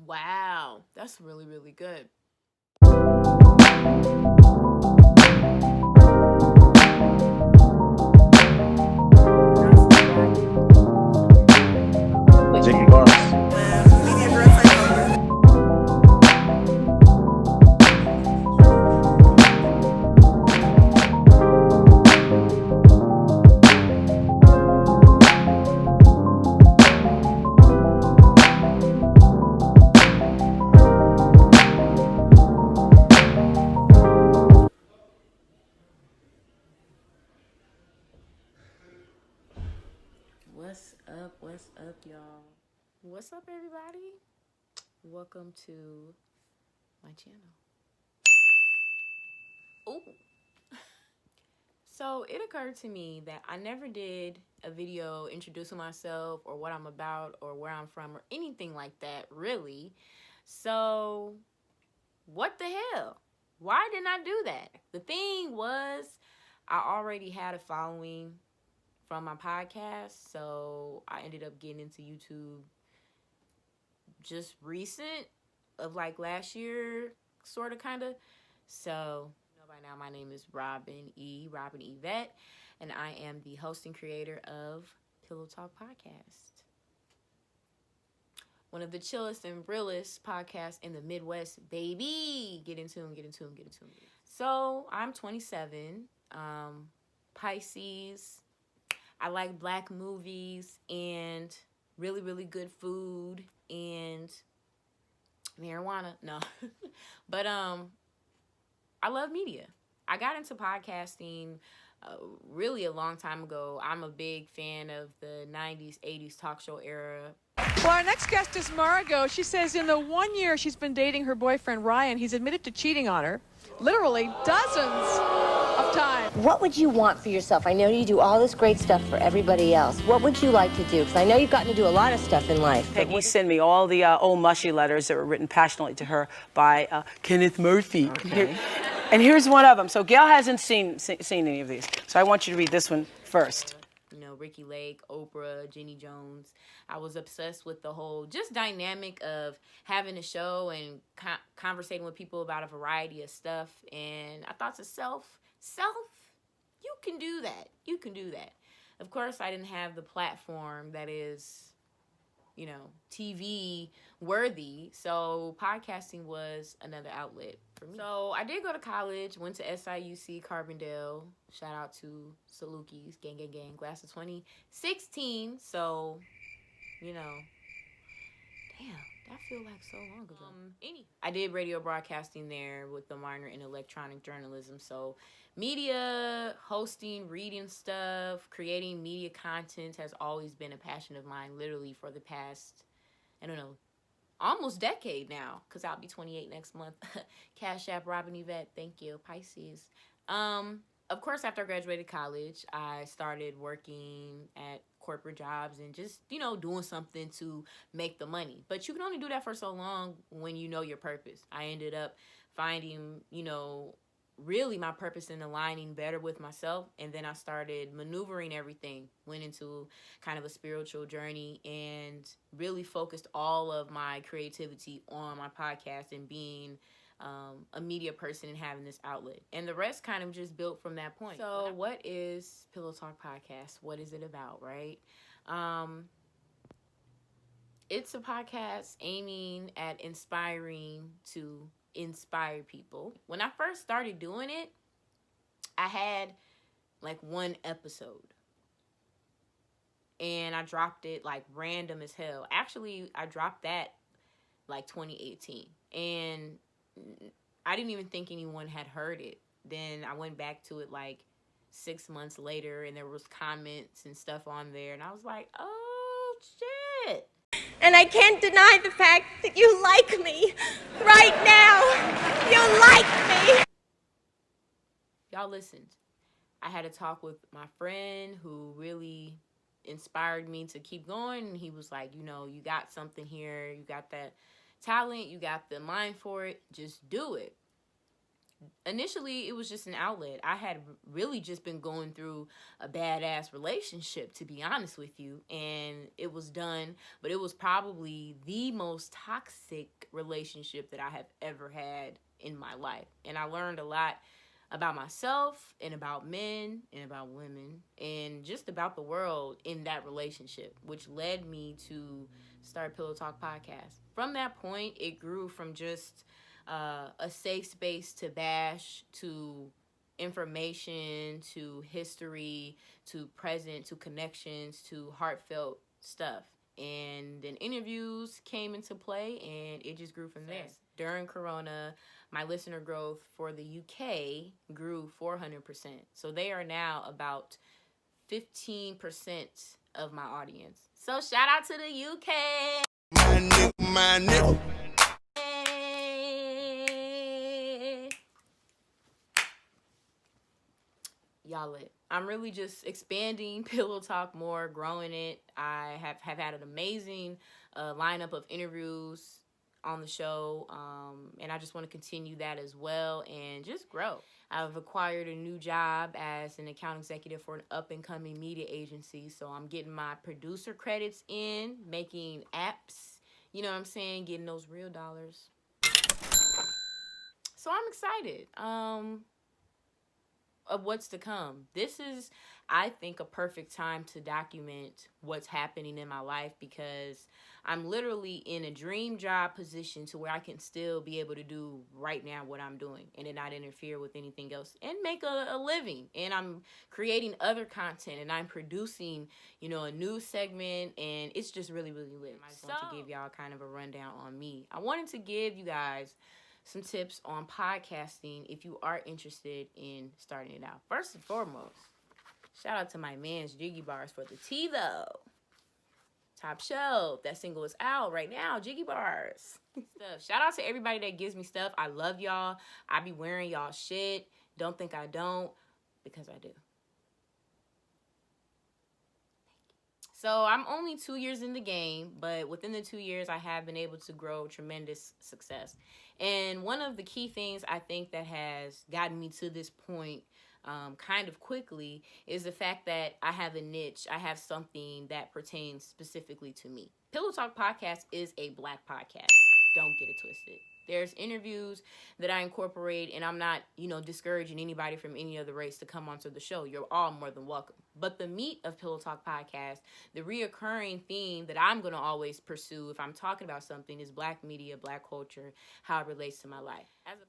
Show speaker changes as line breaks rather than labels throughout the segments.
Wow, that's really, really good.
Jiggy bars.
Media girl type over.
What's up, y'all? What's up, everybody? Welcome to my channel. Ooh. So it occurred to me that I never did a video introducing myself or what I'm about or where I'm from or anything like that, really. So what the hell? Why didn't I do that? The thing was, I already had a following from my podcast, so I ended up getting into YouTube just recent of like last year, sort of, kind of. So, by now, my name is Robin Yvette, and I am the host and creator of Pillow Talk Podcast. One of the chillest and realest podcasts in the Midwest, baby. Get into them. So, I'm 27, Pisces. I like black movies and really, really good food and marijuana. No. But I love media. I got into podcasting really a long time ago. I'm a big fan of the 90s, 80s talk show era.
Well, our next guest is Margot. She says in the 1 year she's been dating her boyfriend, Ryan, he's admitted to cheating on her literally dozens of times.
What would you want for yourself? I know you do all this great stuff for everybody else. What would you like to do? Because I know you've gotten to do a lot of stuff in life.
Peggy sent me all the old mushy letters that were written passionately to her by Kenneth Murphy.
Okay.
And here's one of them. So Gail hasn't seen any of these, so I want you to read this one first.
You know, Ricky Lake, Oprah, Jenny Jones. I was obsessed with the whole just dynamic of having a show and conversating with people about a variety of stuff. And I thought to self, you can do that. You can do that. Of course, I didn't have the platform that is, you know, TV worthy. So podcasting was another outlet for me. So I did go to college, went to SIUC Carbondale. Shout out to Salukis, gang, class of 2016. So, you know, damn, that feel like so long ago. I did radio broadcasting there with the minor in electronic journalism. So media, hosting, reading stuff, creating media content has always been a passion of mine, literally for the past, I don't know, almost decade now, because I'll be 28 next month. Cash App, Robin Yvette, thank you, Pisces. Of course, after I graduated college, I started working at corporate jobs and just, you know, doing something to make the money. But you can only do that for so long when you know your purpose. I ended up finding, you know, really my purpose in aligning better with myself. And then I started maneuvering everything, went into kind of a spiritual journey and really focused all of my creativity on my podcast and being a media person and having this outlet. And the rest kind of just built from that point. So what is Pillow Talk Podcast? What is it about, right? It's a podcast aiming at inspiring to inspire people. When I first started doing it, I had like one episode. And I dropped it like random as hell. Actually, I dropped that like 2018. And I didn't even think anyone had heard it. Then I went back to it like 6 months later and there was comments and stuff on there. And I was like, oh, shit.
And I can't deny the fact that you like me right now. You like me.
Y'all listened. I had a talk with my friend who really inspired me to keep going. And he was like, you know, you got something here. You got that talent. You got the mind for it. Just do it. initially it was just an outlet. I had really just been going through a badass relationship, to be honest with you, and it was done, but it was probably the most toxic relationship that I have ever had in my life. And I learned a lot about myself and about men and about women and just about the world in that relationship, which led me to start Pillow Talk Podcast. From that point, it grew from just a safe space to bash, to information, to history, to present, to connections, to heartfelt stuff. And then interviews came into play, and it just grew from there. During Corona, my listener growth for the UK grew 400%. So they are now about 15% of my audience. So shout out to the UK.
My nigga.
Y'all lit. I'm really just expanding Pillow Talk more, growing it. I have had an amazing lineup of interviews on the show, and I just want to continue that as well and just grow. I've acquired a new job as an account executive for an up-and-coming media agency, so I'm getting my producer credits in, making apps, you know what I'm saying, getting those real dollars. So I'm excited of what's to come. This is, I think, a perfect time to document what's happening in my life because I'm literally in a dream job position to where I can still be able to do right now what I'm doing and it not interfere with anything else and make a living. And I'm creating other content and I'm producing, you know, a news segment, and it's just really, really lit. I just want to give y'all kind of a rundown on me. I wanted to give you guys some tips on podcasting if you are interested in starting it out. First and foremost, shout out to my man's Jiggy Bars for the tea, though. Top shelf. That single is out right now. Jiggy Bars. Stuff. Shout out to everybody that gives me stuff. I love y'all. I be wearing y'all shit. Don't think I don't, because I do. So I'm only 2 years in the game, but within the 2 years, I have been able to grow tremendous success. And one of the key things I think that has gotten me to this point kind of quickly is the fact that I have a niche. I have something that pertains specifically to me. Pillow Talk Podcast is a Black podcast. Don't get it twisted. There's interviews that I incorporate, and I'm not, discouraging anybody from any other race to come onto the show. You're all more than welcome. But the meat of Pillow Talk Podcast, the reoccurring theme that I'm going to always pursue if I'm talking about something is Black media, Black culture, how it relates to my life.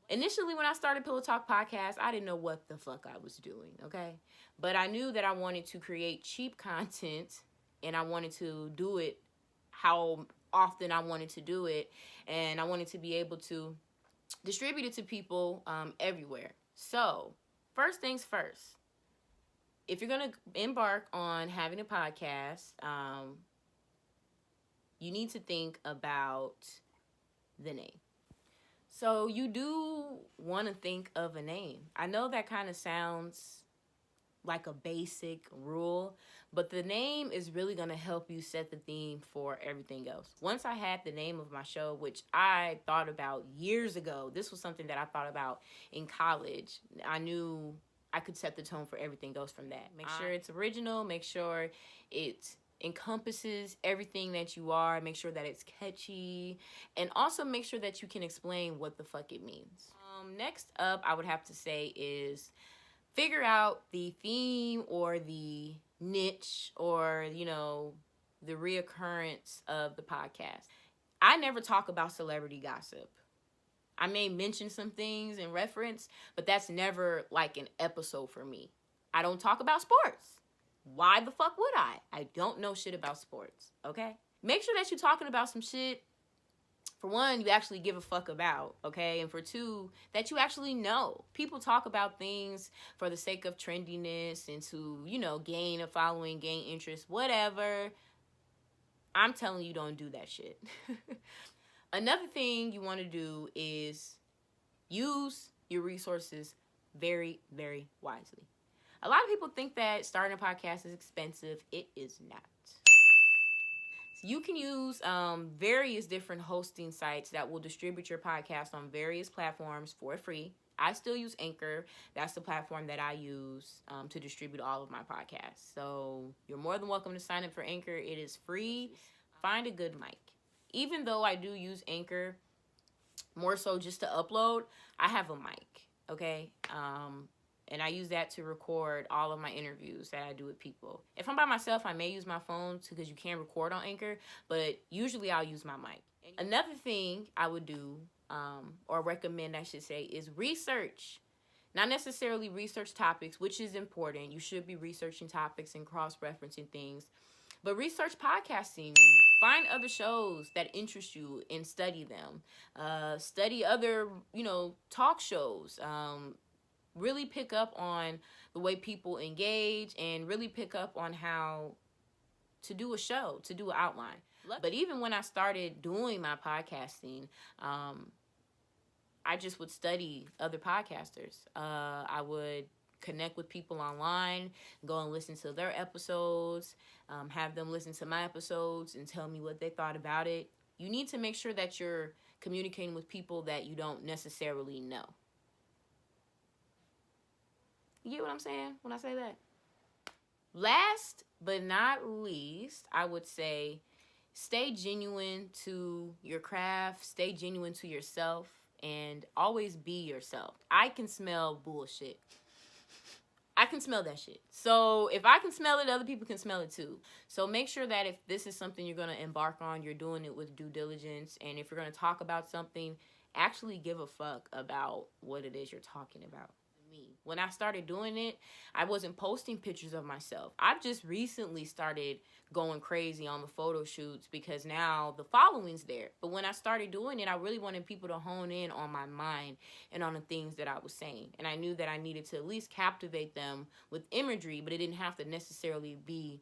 Initially, when I started Pillow Talk Podcast, I didn't know what the fuck I was doing, okay? But I knew that I wanted to create cheap content, and I wanted to do it how often I wanted to do it, and I wanted to be able to distribute it to people everywhere. So, first things first, if you're going to embark on having a podcast, you need to think about the name. So, you do want to think of a name. I know that kind of sounds like a basic rule, but the name is really going to help you set the theme for everything else. Once I had the name of my show, which I thought about years ago, this was something that I thought about in college. I knew I could set the tone for everything else from that. Make sure it's original. Make sure it encompasses everything that you are. Make sure that it's catchy. And also make sure that you can explain what the fuck it means. Next up, I would have to say is figure out the theme or the niche or, the reoccurrence of the podcast. I never talk about celebrity gossip. I may mention some things in reference, but that's never like an episode for me. I don't talk about sports. Why the fuck would I? I don't know shit about sports, okay? Make sure that you're talking about some shit, for one, you actually give a fuck about, okay? And for two, that you actually know. People talk about things for the sake of trendiness and to, gain a following, gain interest, whatever. I'm telling you, don't do that shit. Another thing you want to do is use your resources very, very wisely. A lot of people think that starting a podcast is expensive. It is not. You can use various different hosting sites that will distribute your podcast on various platforms for free. I still use Anchor. That's the platform that I use to distribute all of my podcasts. So you're more than welcome to sign up for Anchor. It is free. Find a good mic. Even though I do use Anchor more so just to upload, I have a mic, okay? And I use that to record all of my interviews that I do with people. If I'm by myself, I may use my phone because you can record on Anchor, but usually I'll use my mic. Another thing I would do, or recommend, I should say, is research. Not necessarily research topics, which is important. You should be researching topics and cross-referencing things. But research podcasting. Find other shows that interest you and study them. Study other, talk shows. Really pick up on the way people engage and really pick up on how to do a show, to do an outline. But even when I started doing my podcasting, I just would study other podcasters. I would connect with people online, go and listen to their episodes, have them listen to my episodes and tell me what they thought about it. You need to make sure that you're communicating with people that you don't necessarily know. You get what I'm saying when I say that? Last but not least, I would say stay genuine to your craft, stay genuine to yourself, and always be yourself. I can smell bullshit. I can smell that shit. So if I can smell it, other people can smell it too. So make sure that if this is something you're going to embark on, you're doing it with due diligence. And if you're going to talk about something, actually give a fuck about what it is you're talking about. When I started doing it, I wasn't posting pictures of myself. I've just recently started going crazy on the photo shoots because now the following's there. But when I started doing it, I really wanted people to hone in on my mind and on the things that I was saying. And I knew that I needed to at least captivate them with imagery, but it didn't have to necessarily be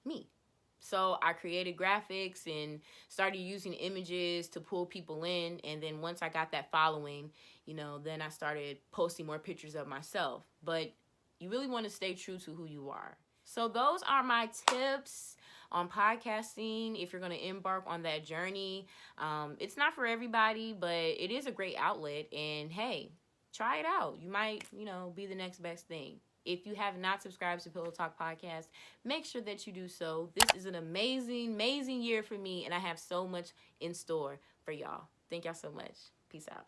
me. So I created graphics and started using images to pull people in. And then once I got that following, then I started posting more pictures of myself. But you really want to stay true to who you are. So those are my tips on podcasting if you're going to embark on that journey. It's not for everybody, but it is a great outlet. And hey, try it out. You might, be the next best thing. If you have not subscribed to Pillow Talk Podcast, make sure that you do so. This is an amazing, amazing year for me, and I have so much in store for y'all. Thank y'all so much. Peace out.